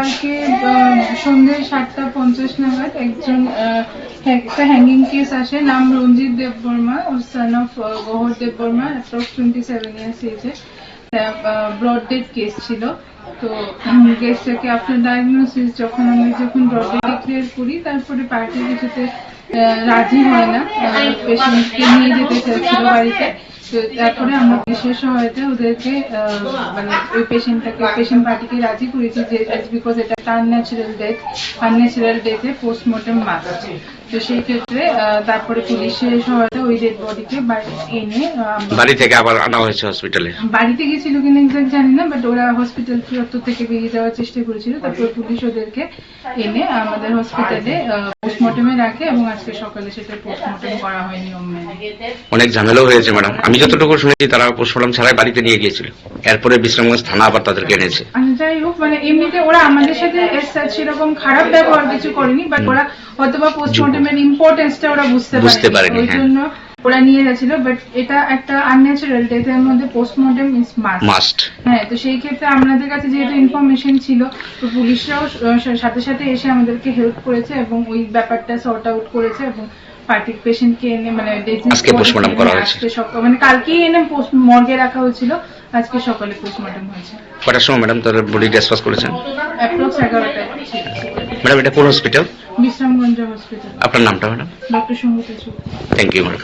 কালকে সন্ধ্যে 7:50 নাগাদ একটা হ্যাঙ্গিং কেস আসে, নাম Ranjit Debbarma, son of Gohar Debbarma, approx 27 years এজে। ব্রড ডেথ কেস ছিল। তো কেসটাকে আফটার ডায়াগনোসিস যখন ব্রড ডেথ ডিক্লেয়ার করি, তারপরে পার্টি কিছুতে রাজি হয় না, পেশেন্টকে নিয়ে যেতে চাইছিল বাড়িতে। তো তারপরে আমরা বিশেষ সহায়তা ওদেরকে মানে ওই পেশেন্ট পার্টিকে রাজি করেছি যে বিকজ এটা একটা আনন্যাচারাল ডেথে পোস্টমর্টম মাস্ট। তো সেই ক্ষেত্রে তারপরে পুলিশের সহায়তা ওই ডেড বডিকে এনে বাড়ি থেকে আবার আনা হয়েছে হসপিটালে। বাড়িতে গেছিল কিনা এক্সাক্ট জানি না, বাট ওরা হসপিটাল চত্বর থেকে বেরিয়ে যাওয়ার চেষ্টা করেছিল। তারপর পুলিশ ওদেরকে এনে আমাদের হসপিটালে পোস্টমর্টমে রাখে এবং আজকে সকালে সেটা পোস্টমর্টম করা হয় নিয়ম মেনে। অনেক ঝামেলাও হয়েছে ম্যাডাম, আমি যতটুকু শুনেছি তারা পোস্টমর্টম ছাড়াই বাড়িতে নিয়ে গিয়েছিল, এরপরে বিশ্রামগঞ্জ থানা আবার তাদেরকে এনেছে। যাই হোক, মানে এমনিতে ওরা আমাদের সাথে সেরকম খারাপ ব্যবহার কিছু করেনি, বাট ওরা হয়তোবা পোস্টমর্টমের ইম্পর্টেন্সটা ওরা বুঝতে পারেনি, ওই জন্য ওরা নিয়ে গেছিল। বাট এটা একটা আনন্যাচারাল ডেথ, এর মধ্যে পোস্টমর্টম ইজ মাস্ট। হ্যাঁ, তো সেই ক্ষেত্রে আমাদের কাছে যেহেতু ইনফরমেশন ছিল, তো পুলিশরাও সাথে সাথে এসে আমাদেরকে হেল্প করেছে এবং ওই ব্যাপারটা সর্ট আউট করেছে এবং পার্টির পেশেন্টকে এনে মানে আজকে পোস্টমর্টম করা হয়েছে। মানে কালকেই এনে মর্গে রাখা হয়েছিল, আজকে সকালে পোস্টমর্টম হয়েছে। কটার সময় ম্যাডাম তার বডি ডিসপোজ করেছেন? অ্যাপ্রক্স 11টায়। ম্যাডাম এটা কোন হসপিটাল? বিশ্রামগঞ্জ হসপিটাল। আপনার নামটা madam? Doctor Sangita Chowdhury. Thank you madam.